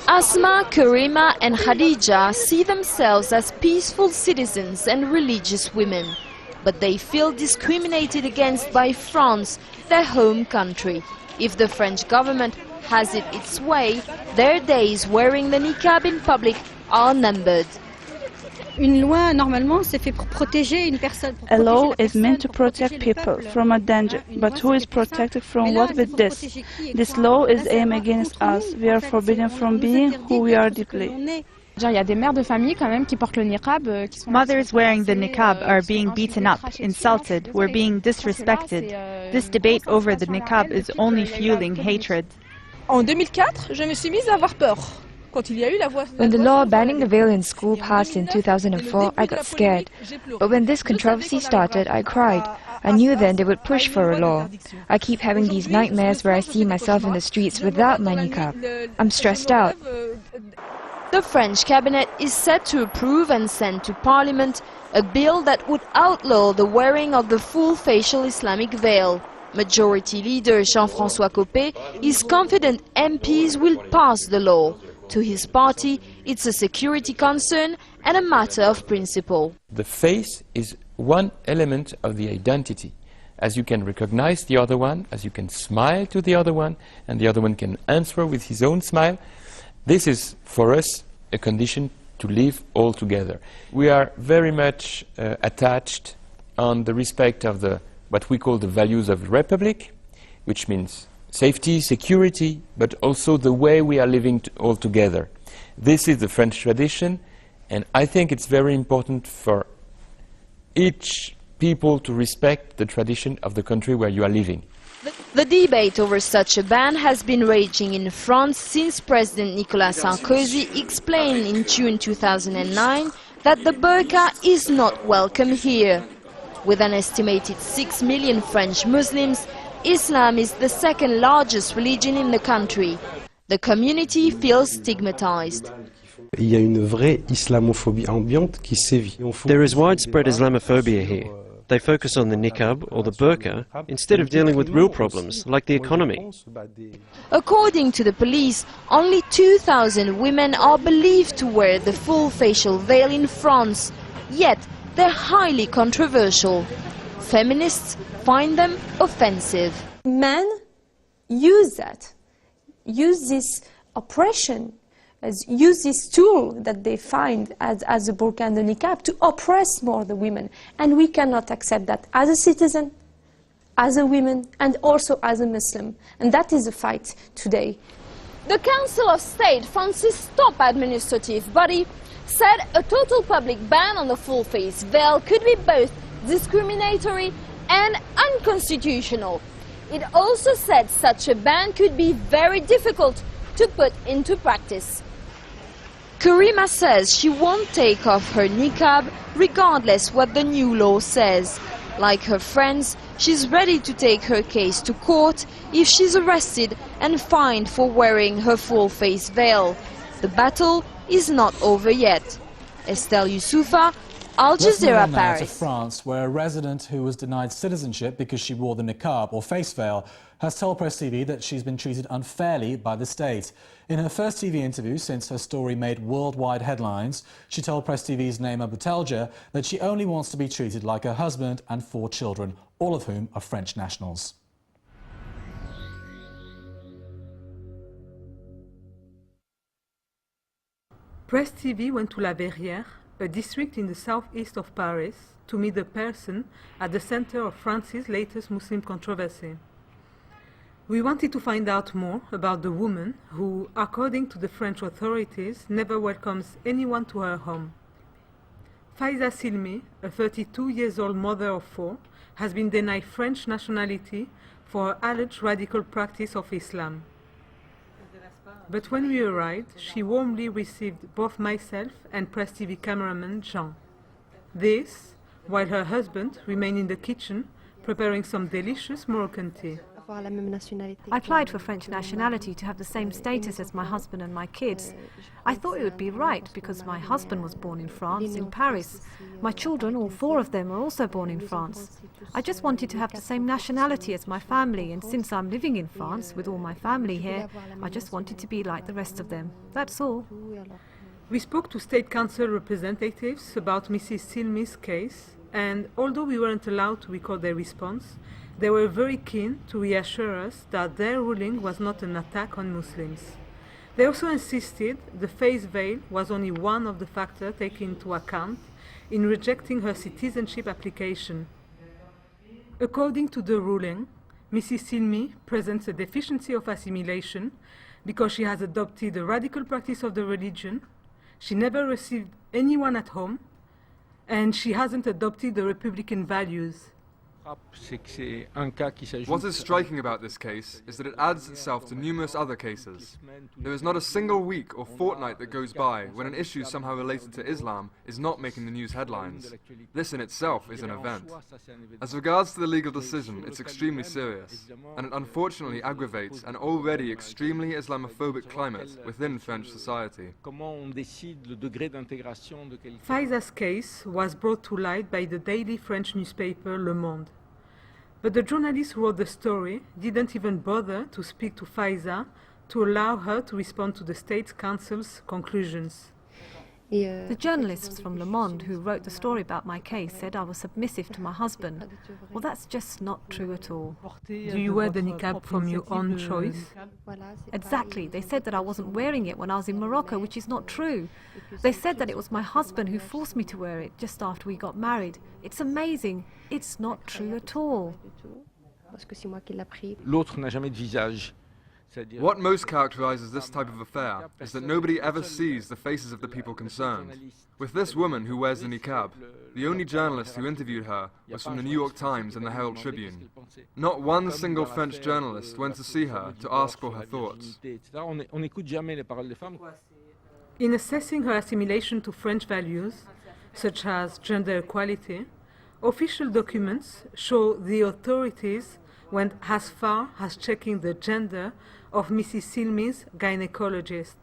Asma, Karima and Khadija see themselves as peaceful citizens and religious women. But they feel discriminated against by France, their home country. If the French government has it its way, their days wearing the niqab in public are numbered. A law is meant to protect people from a danger, but who is protected from what with this? This law is aimed against us. We are forbidden from being who we are deeply. Mothers wearing the niqab are being beaten up, insulted, we're being disrespected. This debate over the niqab is only fueling hatred. En 2004, je me suis mise à avoir peur. When the law banning the veil in school passed in 2004, I got scared. But when this controversy started, I cried. I knew then they would push for a law. I keep having these nightmares where I see myself in the streets without my niqab. I'm stressed out. The French cabinet is set to approve and send to Parliament a bill that would outlaw the wearing of the full facial Islamic veil. Majority Leader Jean-François Copé is confident MPs will pass the law. To his party, it's a security concern and a matter of principle. The face is one element of the identity. As you can recognize the other one, as you can smile to the other one, and the other one can answer with his own smile, this is, for us, a condition to live all together. We are very much attached on the respect of what we call the values of the Republic, which means safety, security, but also the way we are living all together. This is the French tradition, and I think it's very important for each people to respect the tradition of the country where you are living. The debate over such a ban has been raging in France since President Nicolas Sarkozy explained in June 2009 that the burqa is not welcome here. With an estimated 6 million French Muslims, Islam is the second largest religion in the country. The community feels stigmatized. Il y a une vraie islamophobie ambiante qui sévit. There is widespread Islamophobia here. They focus on the niqab or the burqa instead of dealing with real problems like the economy. According to the police, only 2,000 women are believed to wear the full facial veil in France. Yet they're highly controversial. Feminists find them offensive. Men use this oppression, use this tool that they find as the burqa and the niqab to oppress more the women. And we cannot accept that as a citizen, as a woman, and also as a Muslim. And that is the fight today. The Council of State, France's top administrative body, said a total public ban on the full face veil could be both discriminatory and unconstitutional. It also said such a ban could be very difficult to put into practice. Karima says she won't take off her niqab regardless what the new law says. Like her friends, she's ready to take her case to court if she's arrested and fined for wearing her full face veil. The battle is not over yet. Estelle Youssoufa, Al Jazeera, Paris. To France, where a resident who was denied citizenship because she wore the niqab or face veil has told Press TV that she's been treated unfairly by the state. In her first TV interview since her story made worldwide headlines, she told Press TV's Naima Boutelja that she only wants to be treated like her husband and 4 children, all of whom are French nationals. Press TV went to La Verrière, a district in the southeast of Paris, to meet the person at the center of France's latest Muslim controversy. We wanted to find out more about the woman who, according to the French authorities, never welcomes anyone to her home. Faiza Silmi, a 32-year-old mother of 4, has been denied French nationality for her alleged radical practice of Islam. But when we arrived, she warmly received both myself and Press TV cameraman Jean. This, while her husband remained in the kitchen preparing some delicious Moroccan tea. I applied for French nationality to have the same status as my husband and my kids. I thought it would be right because my husband was born in France, in Paris. My children, all 4 of them, are also born in France. I just wanted to have the same nationality as my family, and since I'm living in France with all my family here, I just wanted to be like the rest of them. That's all. We spoke to State Council representatives about Mrs. Silmi's case, and although we weren't allowed to record their response, they were very keen to reassure us that their ruling was not an attack on Muslims. They also insisted the face veil was only one of the factors taken into account in rejecting her citizenship application. According to the ruling, Mrs. Silmi presents a deficiency of assimilation because she has adopted a radical practice of the religion, she never received anyone at home, and she hasn't adopted the Republican values. What is striking about this case is that it adds itself to numerous other cases. There is not a single week or fortnight that goes by when an issue somehow related to Islam is not making the news headlines. This in itself is an event. As regards to the legal decision, it's extremely serious, and it unfortunately aggravates an already extremely Islamophobic climate within French society. Faiza's case was brought to light by the daily French newspaper Le Monde. But the journalist who wrote the story didn't even bother to speak to Faiza to allow her to respond to the State Council's conclusions. The journalists from Le Monde who wrote the story about my case said I was submissive to my husband. Well, that's just not true at all. Do you wear the niqab from your own choice? Exactly. They said that I wasn't wearing it when I was in Morocco, which is not true. They said that it was my husband who forced me to wear it just after we got married. It's amazing. It's not true at all. L'autre n'a jamais de visage. What most characterizes this type of affair is that nobody ever sees the faces of the people concerned. With this woman who wears the niqab, the only journalist who interviewed her was from the New York Times and the Herald Tribune. Not one single French journalist went to see her to ask for her thoughts. In assessing her assimilation to French values, such as gender equality, official documents show the authorities went as far as checking the gender of Mrs. Silmi's gynecologist.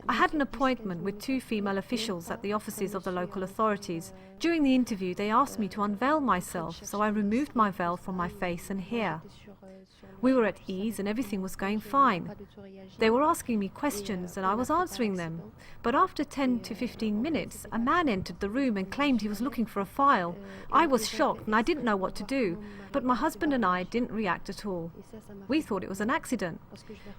I had an appointment with 2 female officials at the offices of the local authorities. During the interview, they asked me to unveil myself, so I removed my veil from my face and hair. We were at ease and everything was going fine. They were asking me questions and I was answering them. But after 10 to 15 minutes, a man entered the room and claimed he was looking for a file. I was shocked and I didn't know what to do, but my husband and I didn't react at all. We thought it was an accident.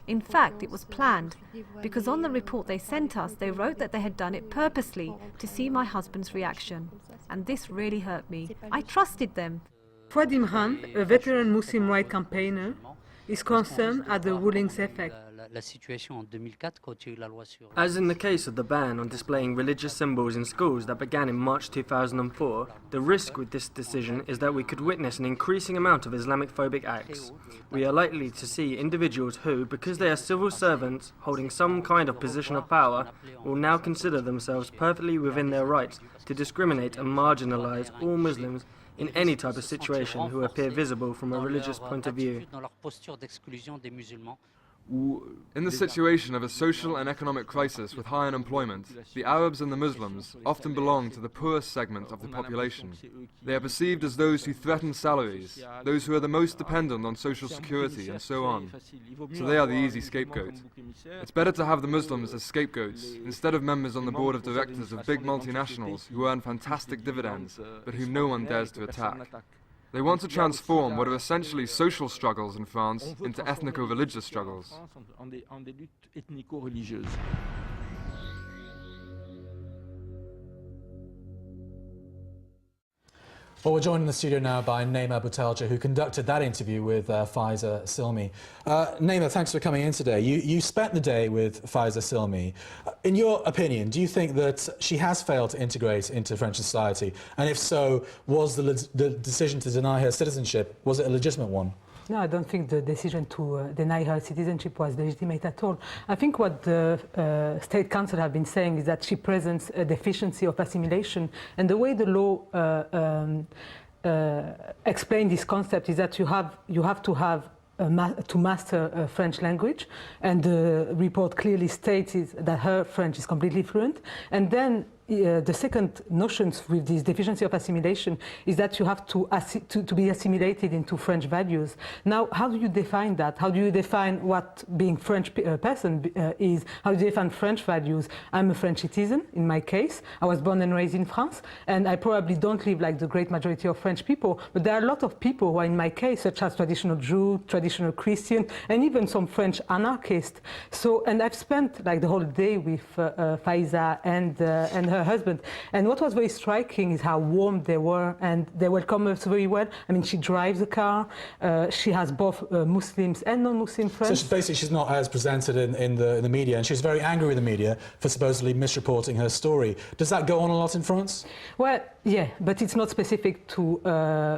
In fact, it was planned, because on the report they sent us, they wrote that they had done it purposely to see my husband's reaction. And this really hurt me. I trusted them. Fouad Imran, a veteran Muslim rights campaigner, is concerned at the ruling's effect. As in the case of the ban on displaying religious symbols in schools that began in March 2004, the risk with this decision is that we could witness an increasing amount of Islamophobic acts. We are likely to see individuals who, because they are civil servants holding some kind of position of power, will now consider themselves perfectly within their rights to discriminate and marginalize all Muslims in any type of situation who appear visible from a religious point of view. In the situation of a social and economic crisis with high unemployment, the Arabs and the Muslims often belong to the poorest segment of the population. They are perceived as those who threaten salaries, those who are the most dependent on social security, and so on. So they are the easy scapegoat. It's better to have the Muslims as scapegoats instead of members on the board of directors of big multinationals who earn fantastic dividends, but whom no one dares to attack. They want to transform what are essentially social struggles in France into ethnico-religious struggles. Well, we're joined in the studio now by Naima Boutelja, who conducted that interview with Faiza Silmi. Naima, thanks for coming in today. You spent the day with Faiza Silmi. In your opinion, do you think that she has failed to integrate into French society? And if so, was the decision to deny her citizenship, was it a legitimate one? No, I don't think the decision to deny her citizenship was legitimate at all. I think what the State Council have been saying is that she presents a deficiency of assimilation, and the way the law explain this concept is that you have to have to master French language, and the report clearly states that her French is completely fluent. And then the second notion with this deficiency of assimilation is that you have to be assimilated into French values. Now, how do you define that? How do you define what being French person is? How do you define French values? I'm a French citizen, in my case. I was born and raised in France, and I probably don't live like the great majority of French people, but there are a lot of people who are in my case, such as traditional Jew, traditional Christian, and even some French anarchists. So, and I've spent like the whole day with Faiza and her husband, and what was very striking is how warm they were, and they welcome us very well. I mean, she drives a car, she has both Muslims and non-Muslim friends. So basically she's not as presented in the media, and she's very angry with the media for supposedly misreporting her story. Does that go on a lot in France? Well, yeah, but it's not specific to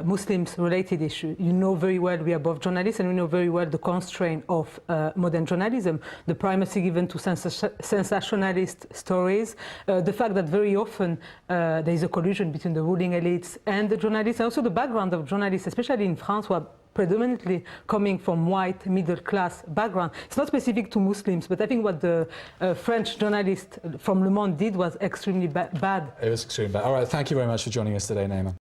Muslims-related issues. You know very well we are both journalists, and we know very well the constraint of modern journalism, the primacy given to sensationalist stories, the fact that very often there is a collusion between the ruling elites and the journalists, and also the background of journalists, especially in France, who are predominantly coming from white middle-class background. It's not specific to Muslims, but I think what the French journalist from Le Monde did was extremely bad. It was extremely bad. All right, thank you very much for joining us today, Naima.